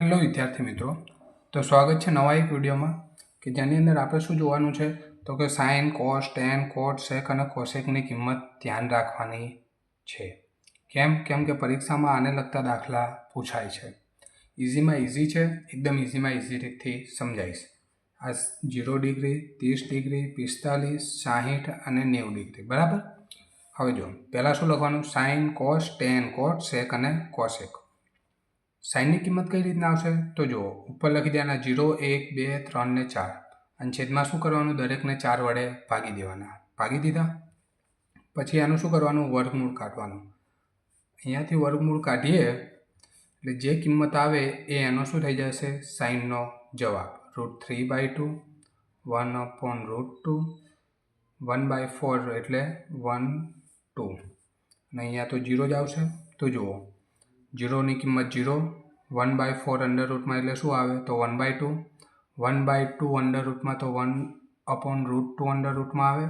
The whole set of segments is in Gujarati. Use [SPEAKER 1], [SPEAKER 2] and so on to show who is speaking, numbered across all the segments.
[SPEAKER 1] હેલો વિદ્યાર્થી મિત્રો, તો સ્વાગત છે નવા એક વિડીયોમાં કે જેની અંદર આપણે શું જોવાનું છે તો કે સાઇન, કોસ, ટેન, કોટ, સેક અને કોસેકની કિંમત ધ્યાન રાખવાની છે. કેમ કે પરીક્ષામાં આને લગતા દાખલા પૂછાય છે. ઇઝીમાં ઇઝી છે, એકદમ ઇઝીમાં ઇઝી રીતથી સમજાઈશ. આ 0 ડિગ્રી, 30 ડિગ્રી, 45, 60 અને 90 ડિગ્રી, બરાબર. હવે જો પહેલાં શું લખવાનું? સાઇન, કોસ, ટેન, કોટ, સેક અને કોસેક. સાઇનની કિંમત કઈ રીતના આવશે તો જુઓ, ઉપર લખી દેવાના 0, 1, 2, 3 ને 4 અને છેદમાં શું કરવાનું? દરેકને 4 વડે ભાગી દેવાના. ભાગી દીધા પછી આનું શું કરવાનું? વર્ગમૂળ કાઢવાનું. અહીંયાથી વર્ગમૂળ કાઢીએ એટલે જે કિંમત આવે એ એનો શું થઈ જશે? સાઇનનો જવાબ. √3/2, 1/√2, 1/4 એટલે 1, 2 અને અહીંયા તો 0 જ આવશે. તો જુઓ, 0ની કિંમત 0, 1/4 અંડરરૂટમાં એટલે શું આવે? તો 1/2, 1/2 અંડરરૂટમાં તો 1/√2 અંડરરૂટમાં આવે,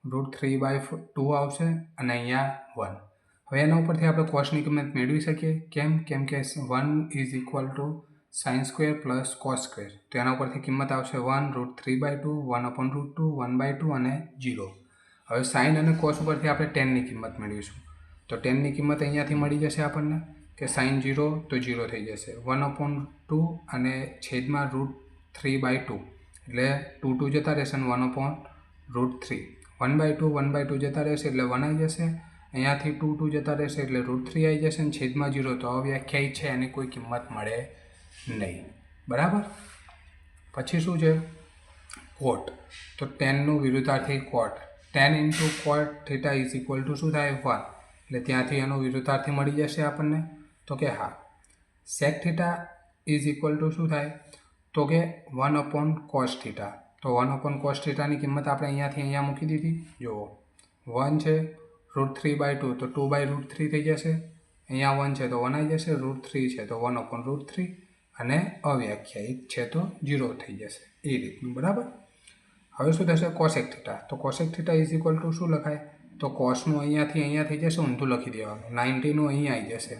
[SPEAKER 1] √3/2 આવશે અને અહીંયા 1. હવે એના ઉપરથી આપણે કોસની કિંમત મેળવી શકીએ. કેમ કે 1 is equal two sin² plus cos². તો એના ઉપરથી કિંમત આવશે 1 √3/2, 1/√2, 1/2 અને 0. હવે સાઇન અને કોસ ઉપરથી આપણે ટેનની કિંમત મેળવીશું. તો ટેનની કિંમત અહીંયાથી મળી જશે આપણને કે sin 0 તો 0 થઈ જશે, 1/2 અને છેદમાં √3/2 એટલે 2 જતા રહેશે અને 1/√3, 1/2 જતા રહેશે એટલે 1 આવી જશે, અહીંયાથી 2 જતા રહેશે એટલે √3 આવી જશે અને છેદમાં 0 તો અવ્યાખ્યાયિત છે, એની કોઈ કિંમત મળે નહીં, બરાબર. પછી શું છે? કોટ. તો ટેનનું વિરુદ્ધાર્થી કોટ. tan into cot theta is equal to શું થાય? 1. એટલે ત્યાંથી એનો વિરુદ્ધાર્થી મળી જશે આપણને. તો કે હા. Sec theta is equal to શું થાય? તો કે 1/cos થીટા. તો 1/cos થીટાની કિંમત આપણે અહીંયાથી અહીંયા મૂકી દીધી. જુઓ, 1 છે, √3/2 તો 2/√3 થઈ જશે, અહીંયા 1 છે તો 1 આવી જશે, √3 છે તો 1/√3 અને અવ્યાખ્યાયિત છે તો 0 થઈ જશે, એ રીતનું, બરાબર. હવે શું થશે? Cosec theta. તો cosec theta is equal to શું લખાય? તો કોસનું અહીંયાથી અહીંયા થઈ જશે, ઊંધું લખી દેવાનું, 90નું અહીંયા આવી જશે.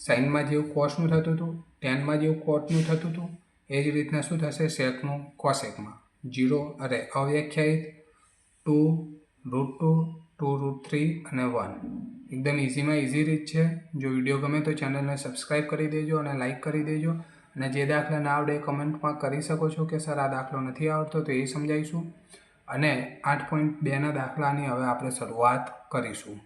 [SPEAKER 1] સાઇનમાં જેવું કોસનું થતું હતું, ટેનમાં જેવું કોટનું થતું હતું, એ જ રીતના શું થશે? સેકનું કોસેકમાં 0 અવ્યાખ્યાયિત, 2, √2, 2 √3 અને 1. એકદમ ઇઝીમાં ઇઝી રીત છે. જો વિડીયો ગમે તો ચેનલને સબસ્ક્રાઈબ કરી દેજો અને લાઇક કરી દેજો. અને જે દાખલા ના આવડે એ કમેન્ટમાં કરી શકો છો કે સર આ દાખલો નથી આવડતો, તો એ સમજાવીશું. અને 8.2ના દાખલાની હવે આપણે શરૂઆત કરીશું.